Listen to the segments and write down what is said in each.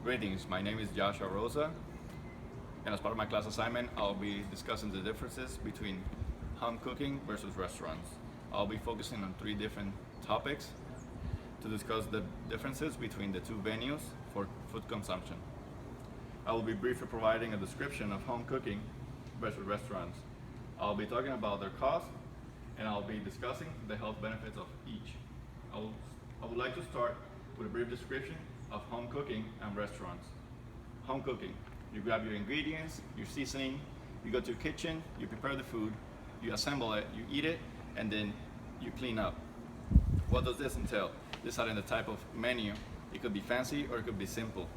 Greetings, my name is Joshua Rosa, and as part of my class assignment, I'll be discussing the differences between home cooking versus restaurants. I'll be focusing on three different topics to discuss the differences between the two venues for food consumption. I will be briefly providing a description of home cooking versus restaurants. I'll be talking about their cost, and I'll be discussing the health benefits of each. I would like to start with a brief description of home cooking and restaurants. Home cooking, you grab your ingredients, your seasoning, you go to your kitchen, you prepare the food, you assemble it, you eat it, and then you clean up. What does this entail? Deciding the type of menu. It could be fancy or it could be simple.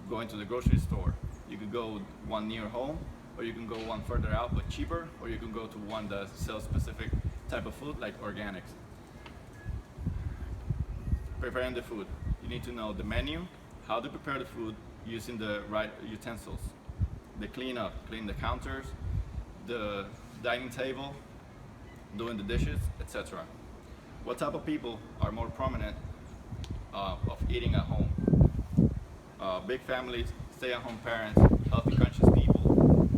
Going to the grocery store, you could go one near home, or you can go one further out but cheaper, or you can go to one that sells specific type of food like organics. Preparing the food. You need to know the menu, how to prepare the food using the right utensils. The cleanup, clean the counters, the dining table, doing the dishes, etc. What type of people are more prominent of eating at home? Big families, stay-at-home parents, healthy conscious people,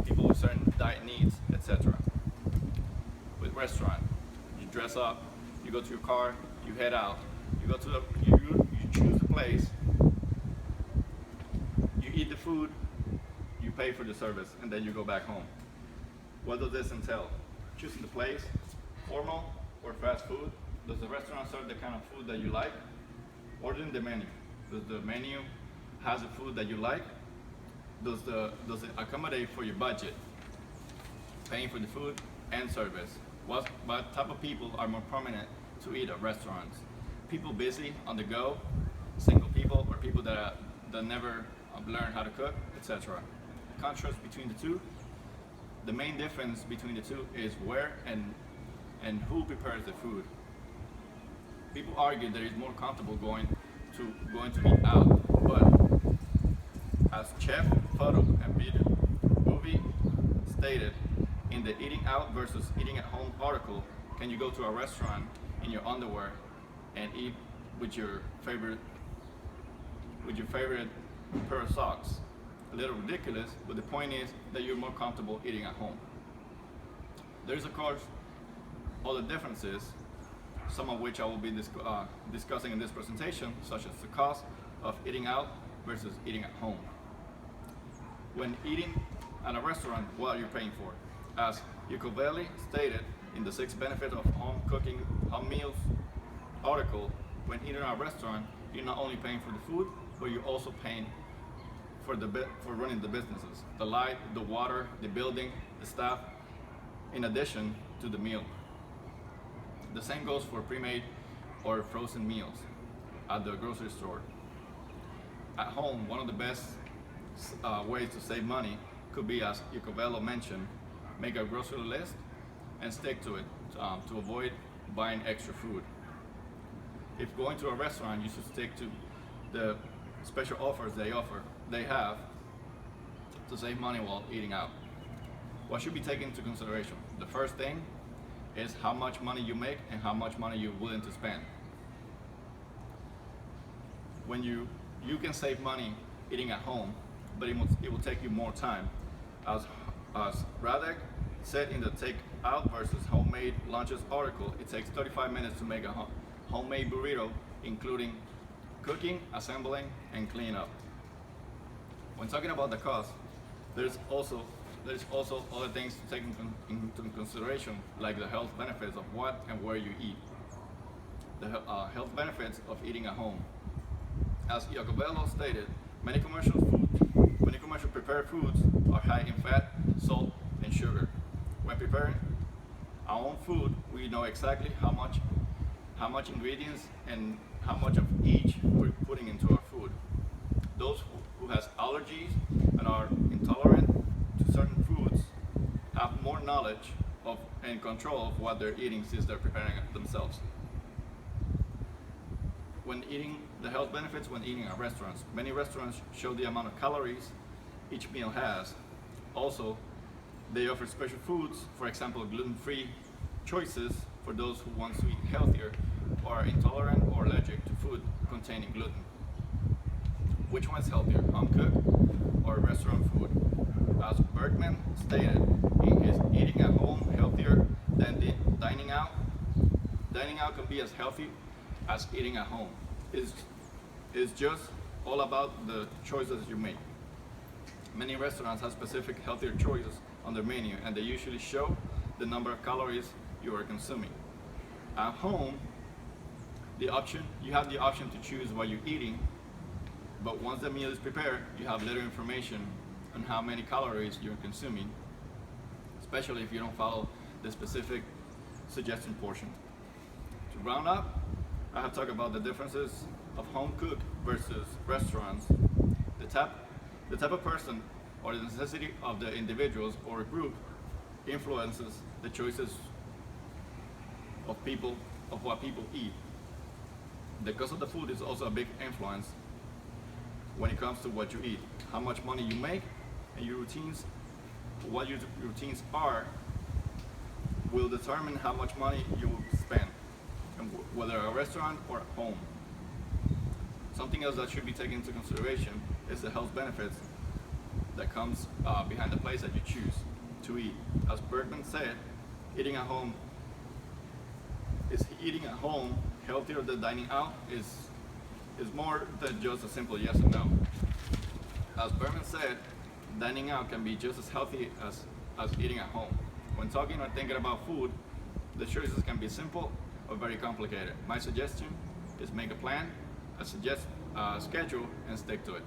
people with certain diet needs, etc. With restaurant, you dress up, you go to your car, you head out, you go to you choose the place, you eat the food, you pay for the service, and then you go back home. What does this entail? Choosing the place, formal or fast food. Does the restaurant serve the kind of food that you like? Ordering the menu. Does the menu has the food that you like? Does it accommodate for your budget? Paying for the food and service. What type of people are more prominent to eat at restaurants? People busy on the go, single people, or people that never learn how to cook, etc. The contrast between the two. The main difference between the two is where and who prepares the food. People argue that it's more comfortable going to eat out, but as Chef Photo and Video Movie stated in the Eating Out versus Eating at Home article, can you go to a restaurant in your underwear and eat with your favorite pair of socks? A little ridiculous, but the point is that you're more comfortable eating at home. There's of course other differences, some of which I will be discussing in this presentation, such as the cost of eating out versus eating at home. When eating at a restaurant, what are you paying for? As Iacovelli stated in the 6 benefits of home cooking, home meals article, when eating at a restaurant, you're not only paying for the food, but you're also paying for running the businesses, the light, the water, the building, the staff, in addition to the meal. The same goes for pre-made or frozen meals at the grocery store. At home, one of the best ways to save money could be, as Iacovelli mentioned, make a grocery list and stick to it to avoid buying extra food. If going to a restaurant, you should stick to the special offers they have to save money while eating out. What should be taken into consideration? The first thing is how much money you make and how much money you're willing to spend. When you can save money eating at home, but it will take you more time. As Radek said in the Take Out versus Homemade Lunches article, it takes 35 minutes to make a homemade burrito, including cooking, assembling, and cleanup. When talking about the cost, there's also other things to take into consideration, like the health benefits of what and where you eat. The health benefits of eating at home. As Iacovelli stated, many commercial prepared foods are high in fat, salt, and sugar. When preparing our own food, we know exactly how much ingredients and how much of each we're putting into our food. Those who has allergies and are intolerant to certain foods have more knowledge of and control of what they're eating since they're preparing it themselves. When eating, the health benefits when eating at restaurants. Many restaurants show the amount of calories each meal has. Also, they offer special foods, for example, gluten-free choices for those who want to eat healthier or are intolerant or allergic to food containing gluten. which one's healthier, home cooked or restaurant food? As Bergman stated, is eating at home healthier than dining out? Dining out can be as healthy as eating at home. It's just all about the choices you make. Many restaurants have specific healthier choices on their menu, and they usually show the number of calories you are consuming. At home, you have the option to choose what you're eating, but once the meal is prepared, you have little information on how many calories you're consuming, especially if you don't follow the specific suggestion portion. To round up, I have talked about the differences of home cooked versus restaurants. The type of person or the necessity of the individuals or a group influences the choices of what people eat. The cost of the food is also a big influence when it comes to what you eat. How much money you make and your routines, what your routines are, will determine how much money you will spend, and whether a restaurant or at home. Something else that should be taken into consideration is the health benefits that comes behind the place that you choose to eat. As Bergman said, eating at home healthier than dining out is more than just a simple yes or no. As Bergman said, dining out can be just as healthy as eating at home. When talking or thinking about food, the choices can be simple or very complicated. My suggestion is make a plan, a schedule, and stick to it.